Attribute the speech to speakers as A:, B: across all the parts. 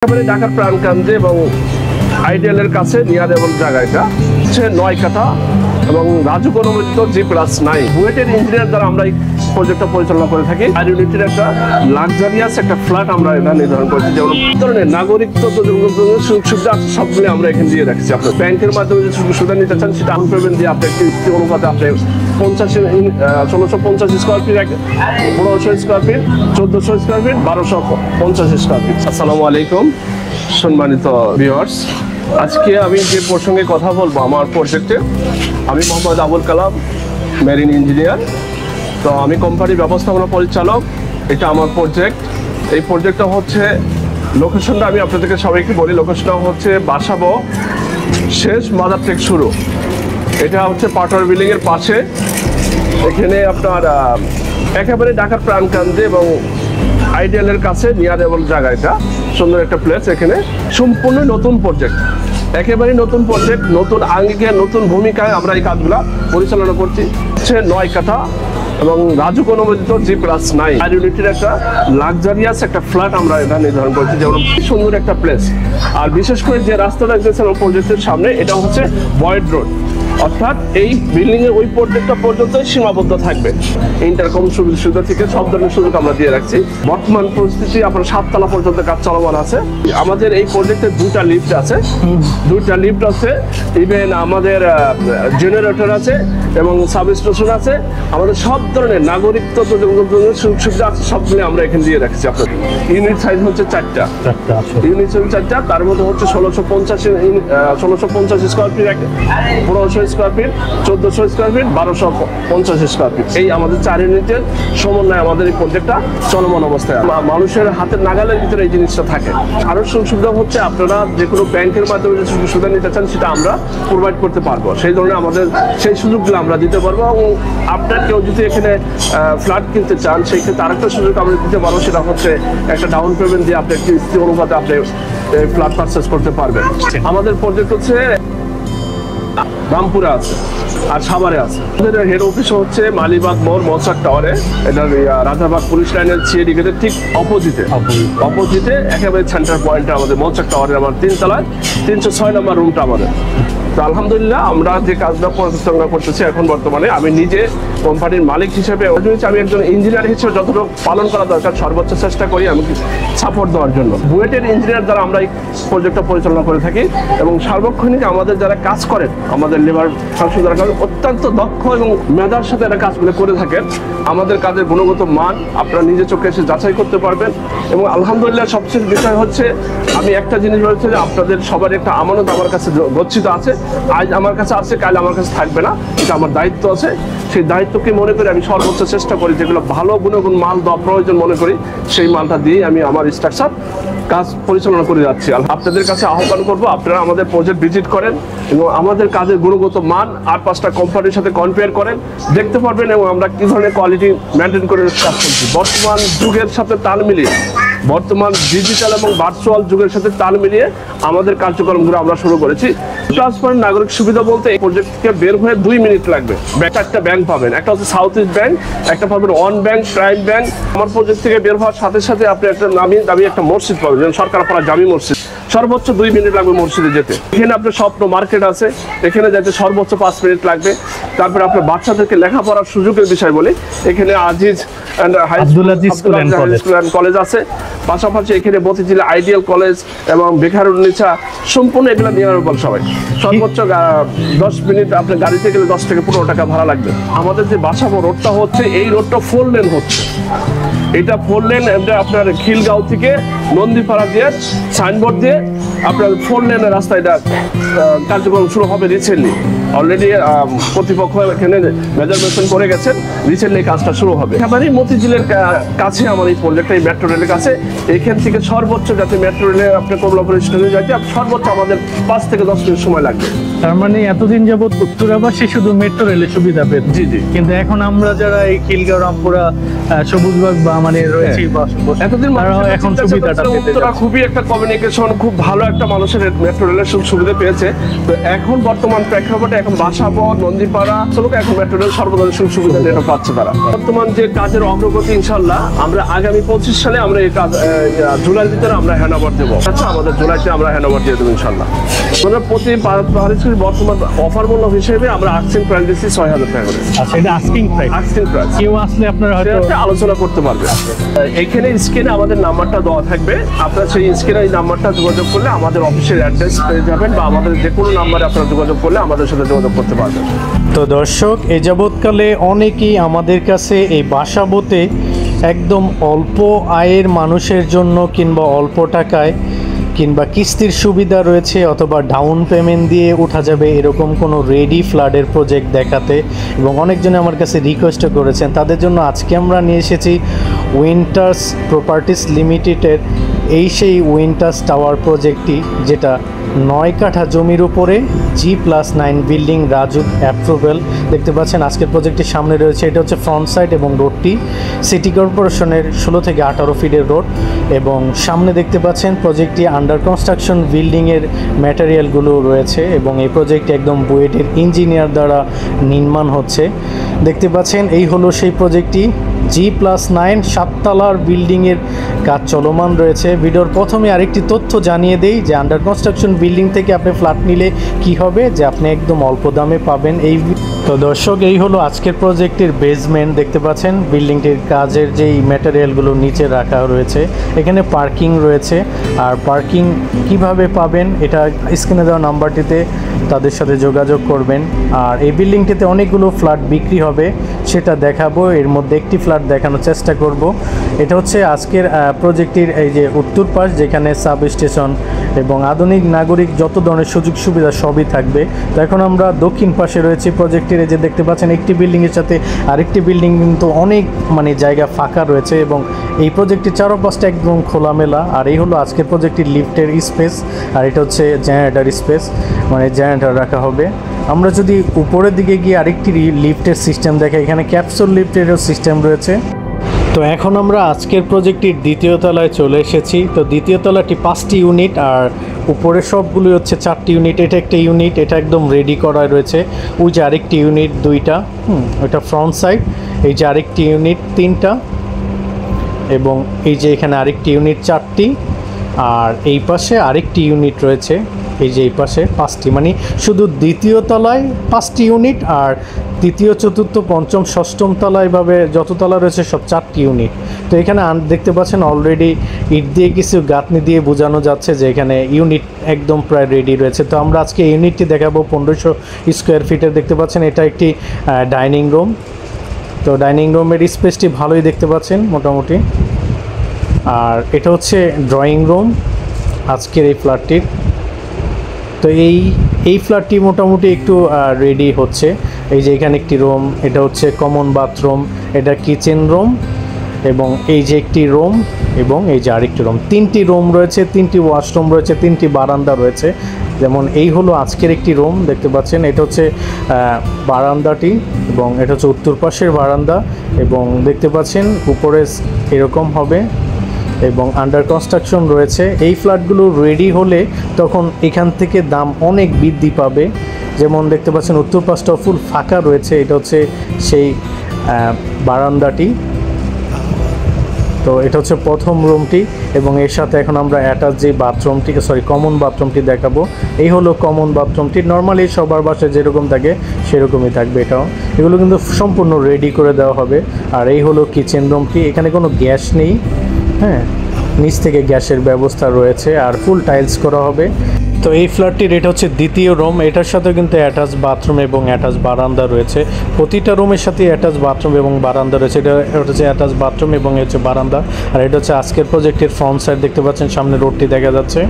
A: একেবারে ঢাকার প্রাণকেন্দ্রে এবং আইডিয়ালের কাছে নিয়ারেবল জায়গা। এটা হচ্ছে 9 কাঠা এবং রাজুক অনুমোদিত G+9 বুয়েটের ইঞ্জিনিয়ার দ্বারা আমরা এই প্রজেক্টটা পরিচালনা করে থাকি। আর ইউনিটের একটা লাক্সারিয়াস একটা ফ্ল্যাট আমরা এটা নির্ধারণ করেছি, যেমন ধরনের নাগরিকত্ব সুযোগ সুবিধা সবগুলো আমরা এখানে দিয়ে রাখছি। আপনার ব্যাংকের মাধ্যমে যে সুযোগ সুবিধা নিতে চান সেটা পেমেন্ট দিয়ে আপনি একটি অনুপাতে আপনি 1650 square feet, 1500 square feet, 1400 square feet, 1250 square feet. আসসালামু আলাইকুম সম্মানিত ভিউয়ার্স, আজকে আমি যে প্রসঙ্গে কথা বলবো আমার প্রজেক্টে, আমি মোহাম্মদ আবুল কালাম, মেরিন ইঞ্জিনিয়ার। তো আমি কোম্পানির ব্যবস্থাপনা পরিচালক। এটা আমার প্রজেক্ট। এই প্রজেক্টটা হচ্ছে লোকেশনটা আমি আপনাদেরকে সবাইকে বলি। লোকেশনটা হচ্ছে বাসাবো শেষ মাদার টেক শুরু। এটা হচ্ছে পাটোয়ার বিল্ডিংয়ের পাশে। এখানে আপনার একেবারে ঢাকার প্রাণকেন্দ্রে এবং আইডিয়ালের কাছে নিয়ারেবল জায়গা। এটা সুন্দর একটা প্লেস। এখানে সম্পূর্ণ নতুন প্রজেক্ট, একেবারে নতুন প্রজেক্ট, নতুন আঙ্গিকে নতুন ভূমিকায় আমরা এই কাজগুলো পরিচালনা করছি। হচ্ছে 9 কাঠা এবং রাজুক অনুমোদিত G+9 আর ইউনিটের একটা লাক্সারিয়াস একটা ফ্ল্যাট আমরা এটা নির্ধারণ করছি, যেমন সুন্দর একটা প্লেস। আর বিশেষ করে যে রাস্তাটা দেখতেছেন প্রজেক্টের সামনে, এটা হচ্ছে বয়েড রোড, অর্থাৎ এই বিল্ডিং এর ওই প্রজেক্টটা পর্যন্ত সীমাবদ্ধ থাকবে। ইন্টারকম সুবিধা থেকে সব ধরনের সুযোগ আমরা দিয়ে রাখছি। বর্তমান পরিস্থিতি আপনার 7 তলা পর্যন্ত কাজ চলমান আছে। আমাদের এই প্রজেক্টে 2টা লিফট আছে, 2টা লিফট আছে, ইভেন আমাদের জেনারেটর আছে এবং সাবস্টেশন আছে। আমাদের সব ধরনের নাগরিকত্ব সুযোগ সুবিধা আছে, সবগুলো আমরা এখানে দিয়ে রাখছি। আপনার ইউনিট সাইজ হচ্ছে 4টা ইউনিট সাইজ 4টা, তার মধ্যে হচ্ছে 1650 square feet, 1500 square feet, 1400 square feet, 1250 square feet. এই আমাদের 4 ইউনিটের সমন্বয়ে আমাদের এই প্রজেক্টটা চলমান অবস্থায়। মানুষের হাতের নাগালের ভিতরে এই জিনিসটা থাকে। আরো সুবিধা হচ্ছে আপনারা যে কোনো ব্যাংকের মাধ্যমে যে সুযোগ সুবিধা নিতে চান সেটা আমরা প্রোভাইড করতে পারবো। সেই ধরনের আমাদের সেই সুযোগগুলো আমরা দিতে পারবো। এবং আপনার কেউ যদি এখানে ফ্ল্যাট কিনতে চান, সেই ক্ষেত্রে আরেকটা সুযোগ আমরা দিতে পারবো, সেটা হচ্ছে একটা ডাউন পেমেন্ট দিয়ে আপনি একটি কিস্তি অনুপাতে আপনি ফ্ল্যাট পারচেস করতে পারবেন। আমাদের প্রজেক্ট হচ্ছে রামপুরে আছে আর সাভারে আছে। আমাদের হেড অফিস হচ্ছে মালিবাগ মোড় মৌচাক টাওয়ারে, এটা রাজারবাগ পুলিশ লাইনের সিএডি গেটের ঠিক অপোজিটে একেবারে সেন্টার পয়েন্টে আমাদের মৌচাক টাওয়ারের আমার 3 তলায় 306 নম্বর রুমটা আমাদের। তো আলহামদুলিল্লাহ আমরা যে কাজটা পরিচালনা করতেছি এখন বর্তমানে, আমি নিজে কোম্পানির মালিক হিসেবে আমি একজন ইঞ্জিনিয়ার হিসেবে যতটুকু পালন করা দরকার সর্বোচ্চ চেষ্টা করি আমি সাপোর্ট দেওয়ার জন্য। বুয়েটের ইঞ্জিনিয়ার দ্বারা আমরা এই প্রজেক্টটা পরিচালনা করে থাকি এবং সার্বক্ষণিক আমাদের যারা কাজ করেন, আমাদের লেবার ফাংশন যারা কাজ অত্যন্ত দক্ষ এবং মেধার সাথে এরা কাজগুলো করে থাকেন। আমাদের কাজের গুণগত মান আপনারা নিজে চোখে এসে যাচাই করতে পারবেন। এবং আলহামদুলিল্লাহ সবচেয়ে বিষয় হচ্ছে, আমি একটা জিনিস বলছি যে আপনাদের সবার একটা আমানত আমার কাছে গচ্ছিত আছে। আজ আমার কাছে আছে, কাল আমার কাছে থাকবে না, এটা আমার দায়িত্ব আছে। সেই দায়িত্বকে মনে করে আমি সর্বোচ্চ চেষ্টা করি যেগুলো ভালো গুণগুণ মাল দেওয়া প্রয়োজন মনে করি, সেই মালটা দিয়েই আমি আমার স্ট্রাকচার কাজ পরিচালনা করে যাচ্ছি। আপনাদের কাছে আহ্বান করবো, আপনারা আমাদের প্রজেক্ট ভিজিট করেন এবং আমাদের কাজের গুণগত মান আর 5টা কোম্পানির সাথে কম্পেয়ার করেন, দেখতে পারবেন এবং আমরা কি ধরনের কোয়ালিটি মেনটেন করে কাজ করছি। বর্তমান যুগের সাথে তাল মিলিয়ে, বর্তমান ডিজিটাল এবং ভার্চুয়াল যুগের সাথে তাল মিলিয়ে আমাদের কার্যক্রমগুলো আমরা শুরু করেছি। ট্রান্সপারেন্ট নাগরিক সুবিধা বলতে এই প্রজেক্ট থেকে বের হয়ে 2 মিনিট লাগবে। 4টা ব্যাংক পাবেন, একটা হচ্ছে সাউথ ইস্ট ব্যাংক, একটা পাবেন ওয়ান ব্যাংক, প্রাইম ব্যাংক। আমার প্রজেক্ট থেকে বের হওয়ার সাথে সাথে আপনি একটা দামি একটা মসজিদ পাবেন, সরকারপাড়া জামি মসজিদ। সর্বোচ্চ 2 মিনিট লাগবে মসজিদে যেতে। এখানে আপনার স্বপ্ন মার্কেট আছে, এখানে যেতে সর্বোচ্চ 5 মিনিট লাগবে। তারপরে আপনার বাচ্চাদেরকে লেখাপড়ার সুযোগের বিষয় বলি, এখানে আজিজ কলেজ আছে। পাশাপাশি এখানে মতিঝিল আইডিয়াল কলেজ এবং বেকারুন্নিসা সম্পূর্ণ এগুলো নিয়ে সবাই। সর্বোচ্চ 10 মিনিট আপনার গাড়িতে গেলে 10 থেকে 15 টাকা ভাড়া লাগবে। আমাদের যে বাসাবো রোডটা হচ্ছে, এই রোডটা 4 লেন হচ্ছে। এটা 4 লেন আপনার খিলগাঁও থেকে নন্দীপাড়া দিয়ে সাইনবোর্ড দিয়ে আপনার 4 লেনের রাস্তা, এটা কার্যক্রম শুরু হবে রিসেন্টলি। অলরেডি কর্তৃপক্ষ এখানে মেজারমেন্ট করে গেছেন, রিসেন্টলি কাজটা শুরু হবে। একেবারে মতিঝিলের কাছে আমার এই প্রজেক্টটা, এই মেট্রো রেলের কাছে। এখান থেকে সর্বোচ্চ যাতে মেট্রো রেলে আপনি কমলাপুর স্টেশনে যাইতে সর্বোচ্চ আমাদের 5 থেকে 10 মিনিট সময় লাগবে।
B: তার মানে এতদিন যাবত উত্তরাবাসী শুধু মেট্রো রেলের সুবিধা পেত।
A: জি জি।
B: কিন্তু এখন আমরা যারা এই খিলগাঁও, রামপুরা, সবুজবাগ বা মানে রয়েছে,
A: এতদিন
B: এখন সুবিধাটা পেতে
A: খুবই একটা কমিউনিকেশন, খুব ভালো কয়েকটা মানুষের মেট্রো রেলের সুবিধা পেয়েছে। তো এখন বর্তমান প্রেক্ষাপটে এখন বাসাবো নন্দীপাড়া চলুক এখন মেট্রো রেল সর্বজনীন সুবিধা যেটা পাচ্ছে তারা। বর্তমান যে কাজের অগ্রগতি ইনশাল্লাহ আমরা আগামী 25 সালে আমরা এই কাজ জুলাইয়ের ভিতরে আমরা হ্যান্ডওভার দেবো। আচ্ছা আমাদের জুলাইতে আমরা হ্যান্ডওভার দিয়ে দেবো ইনশাল্লাহ। আমরা প্রতি পারিশ্রমিক বর্তমান অফার মূল্য হিসেবে আমরা আস্কিং প্রাইস দিচ্ছি 6,000 টাকা করে।
B: আচ্ছা, এটা আস্কিং প্রাইস।
A: আস্কিং প্রাইস
B: কেউ আসলে আপনারা হয়তো
A: আলোচনা করতে পারবে। এখানে স্ক্রিনে আমাদের নাম্বারটা দেওয়া থাকবে, আপনারা সেই স্ক্রিনে এই নাম্বারটা যোগাযোগ করলে আমাদের অফিসের অ্যাড্রেস পেয়ে যাবেন, বা আমাদের যে কোনো নাম্বারে আপনারা যোগাযোগ করলে আমাদের সাথে যোগাযোগ করতে পারবেন।
C: তো দর্শক, এই যাবৎকালে অনেকেই আমাদের কাছে এই বাসাবোতে একদম অল্প আয়ের মানুষের জন্য কিংবা অল্প টাকায় কিংবা কিস্তির সুবিধা রয়েছে অথবা ডাউন পেমেন্ট দিয়ে ওঠা যাবে এরকম কোনো রেডি ফ্ল্যাটের প্রজেক্ট দেখাতে, এবং অনেকজনে আমার কাছে রিকোয়েস্টও করেছেন। তাদের জন্য আজকে আমরা নিয়ে এসেছি উইন্টার্স প্রপার্টিস লিমিটেডের এই সেই উইন্টার্স টাওয়ার প্রজেক্টটি, যেটা 9 কাঠা জমির উপরে G+9 বিল্ডিং রাজুক অ্যাপ্রুভেল। দেখতে পাচ্ছেন আজকের প্রজেক্টের সামনে রয়েছে, এটা হচ্ছে ফ্রন্ট সাইড এবং রোডটি সিটি কর্পোরেশনের 16 থেকে 18 ফিটের রোড, এবং সামনে দেখতে পাচ্ছেন প্রজেক্টটি আন্ডার কনস্ট্রাকশন বিল্ডিংয়ের ম্যাটেরিয়ালগুলো রয়েছে, এবং এই প্রজেক্টটি একদম বুয়েটের ইঞ্জিনিয়ার দ্বারা নির্মাণ হচ্ছে। দেখতে পাচ্ছেন এই হলো সেই প্রজেক্টটি G+9 7তলার বিল্ডিংয়ের কাজ চলমান রয়েছে। ভিডিওর প্রথমে আরেকটি তথ্য জানিয়ে দেই যে আন্ডার কনস্ট্রাকশন বিল্ডিং থেকে আপনি ফ্ল্যাট নিলে কি হবে, যে আপনি একদম অল্প দামে পাবেন। তো দর্শক, এই হলো আজকের প্রজেক্টের বেসমেন্ট। দেখতে পাচ্ছেন বিল্ডিংটির কাজের যেই ম্যাটেরিয়ালগুলো নিচে রাখা রয়েছে, এখানে পার্কিং রয়েছে। আর পার্কিং কিভাবে পাবেন এটা স্ক্রিনে দেওয়া নাম্বারটিতে তাদের সাথে যোগাযোগ করবেন। আর এই বিল্ডিংটিতে অনেকগুলো ফ্ল্যাট বিক্রি হবে, সেটা দেখাবো। এর মধ্যে একটি ফ্ল্যাট দেখানোর চেষ্টা করব। এটা হচ্ছে আজকের প্রজেক্টটির এই যে উত্তর পাশ, যেখানে সাব স্টেশন এবং আধুনিক নাগরিক যত ধরনের সুযোগ সুবিধা সবই থাকবে। তো এখন আমরা দক্ষিণ পাশে রয়েছি প্রজেক্টের। যে দেখতে পাচ্ছেন একটি বিল্ডিংয়ের সাথে আরেকটি বিল্ডিং কিন্তু অনেক জায়গা ফাঁকা রয়েছে, এবং এই প্রজেক্টটির চারপাশটা একদম খোলামেলা। আর এই হলো আজকের প্রজেক্টটির লিফটের স্পেস, আর এটা হচ্ছে জেনারেটর স্পেস, জেনারেটর রাখা হবে। আমরা যদি উপরের দিকে গিয়ে আরেকটি লিফটের সিস্টেম দেখাই, এখানে ক্যাপসুল লিফটেরও সিস্টেম রয়েছে। তো এখন আমরা আজকের প্রজেক্টটির দ্বিতীয় তলায় চলে এসেছি। তো দ্বিতীয় তলাটি 5টি ইউনিট, আর উপরে সবগুলোই হচ্ছে 4টি ইউনিট। এটা একটা ইউনিট, এটা একদম রেডি করা রয়েছে। ওই যে আরেকটি ইউনিট 2টা, ওইটা ফ্রন্ট সাইড। এই যে আরেকটি ইউনিট 3টা, এবং এই যে এখানে আরেকটি ইউনিট 4টি, আর এই পাশে আরেকটি ইউনিট রয়েছে। এই যে এই পাশে 5টি, শুধু দ্বিতীয় তলায় 5টি ইউনিট, আর তৃতীয় চতুর্থ পঞ্চম ষষ্ঠম তলা এভাবে যত তলা রয়েছে সব 4টি ইউনিট। তো এখানে দেখতে পাচ্ছেন অলরেডি ইট দিয়ে কিছু গাঁথনি দিয়ে বোঝানো যাচ্ছে যে এখানে ইউনিট একদম প্রায় রেডি রয়েছে। তো আমরা আজকে ইউনিটটি দেখাবো 1500 স্কোয়ার ফিটের। দেখতে পাচ্ছেন এটা একটি ডাইনিং রুম। তো ডাইনিং রুমের স্পেসটি ভালোই দেখতে পাচ্ছেন মোটামুটি। আর এটা হচ্ছে ড্রয়িং রুম আজকের এই ফ্ল্যাটটির। তো এই ফ্ল্যাটটি মোটামুটি একটু রেডি হচ্ছে। এই যে এখানে একটি রুম, এটা হচ্ছে কমন বাথরুম, এটা কিচেন রুম, এবং এই যে একটি রুম, এবং এই যে আরেকটি রুম। 3টি রুম রয়েছে, 3টি ওয়াশরুম রয়েছে, 3টি বারান্দা রয়েছে। যেমন এই হলো আজকের একটি রুম, দেখতে পাচ্ছেন এটা হচ্ছে বারান্দাটি, এবং এটা হচ্ছে উত্তর পাশের বারান্দা, এবং দেখতে পাচ্ছেন উপরে এরকম হবে, এবং আন্ডার কনস্ট্রাকশন রয়েছে। এই ফ্ল্যাটগুলো রেডি হলে তখন এখান থেকে দাম অনেক বৃদ্ধি পাবে। যেমন দেখতে পাচ্ছেন উত্তর পাশটা ফুল ফাঁকা রয়েছে, এটা হচ্ছে সেই বারান্দাটি। তো এটা হচ্ছে প্রথম রুমটি, এবং এর সাথে এখন আমরা অ্যাটাচ যে বাথরুমটি কমন বাথরুমটি দেখাবো। এই হলো কমন বাথরুমটি। নর্মালি সবার বাসায় যেরকম থাকে সেরকমই থাকবে এটাও। এগুলো কিন্তু সম্পূর্ণ রেডি করে দেওয়া হবে। আর এই হলো কিচেন রুমটি। এখানে কোনো গ্যাস নেই, নিচ থেকে গ্যাসের ব্যবস্থা রয়েছে, আর ফুল টাইলস করা হবে। তো এই ফ্ল্যাটটির এটা হচ্ছে দ্বিতীয় রুম। এটার সাথে কিন্তু অ্যাটাচ বাথরুম এবং অ্যাটাচ বারান্দা রয়েছে। প্রতিটা রুমের সাথে অ্যাটাচ বাথরুম এবং বারান্দা রয়েছে। এটা হচ্ছে অ্যাটাচ বাথরুম এবং হচ্ছে বারান্দা। আর এটা হচ্ছে আজকের প্রজেক্টের ফ্রন্ট সাইড, দেখতে পাচ্ছেন সামনে রোডটি দেখা যাচ্ছে।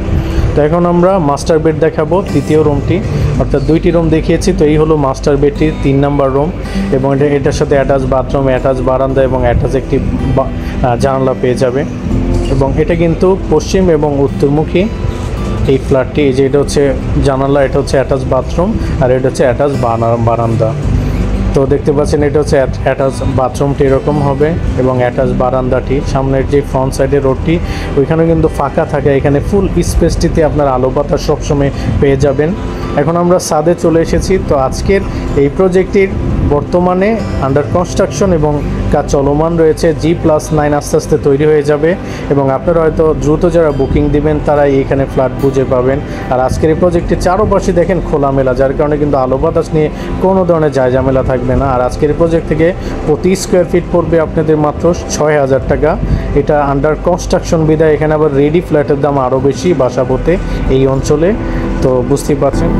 C: তো এখন আমরা মাস্টার বেড দেখাবো, তৃতীয় রুমটি, অর্থাৎ 2টি রুম দেখিয়েছি। তো এই হলো মাস্টার বেডটির 3 নম্বর রুম, এবং এটার সাথে অ্যাটাচ বাথরুম, অ্যাটাচ বারান্দা এবং অ্যাটাচ একটি জানালা পেয়ে যাবে। এবং এটা কিন্তু পশ্চিম এবং উত্তরমুখী এই ফ্ল্যাটটি। এই যে এটা হচ্ছে জানালা, এটা হচ্ছে অ্যাটাচ বাথরুম, আর এটা হচ্ছে অ্যাটাচ বারান্দা। তো দেখতে পাচ্ছেন এটা হচ্ছে অ্যাটাচ বাথরুমটি এরকম হবে এবং অ্যাটাচ বারান্দাটি, সামনের যে ফ্রন্ট সাইডের রোডটি ওইখানে কিন্তু ফাঁকা থাকে, এখানে ফুল স্পেসটিতে আপনার আলো বাতাস সবসময় পেয়ে যাবেন। এখন আমরা ছাদে চলে এসেছি। তো আজকের এই প্রজেক্টটির বর্তমানে আন্ডার কনস্ট্রাকশন এবং কাজ চলমান রয়েছে। G+9 আস্তে আস্তে তৈরি হয়ে যাবে এবং আপনারা হয়তো দ্রুত যারা বুকিং দিবেন তারাই এখানে ফ্ল্যাট বুঝে পাবেন। আর আজকের এই প্রজেক্টে চারোপাশে দেখেন খোলামেলা, যার কারণে কিন্তু আলো বাতাস নিয়ে কোনো ধরনের ঝামেলা থাকবে না। আর আজকের এই প্রজেক্ট থেকে প্রতি স্কোয়ার ফিট পড়বে আপনাদের মাত্র 6,000 টাকা। এটা আন্ডার কনস্ট্রাকশন বিধায় এখানে আবার রেডি ফ্ল্যাটের দাম আরও বেশি বাসাবোতে এই অঞ্চলে, তো বুঝতেই পারছেন।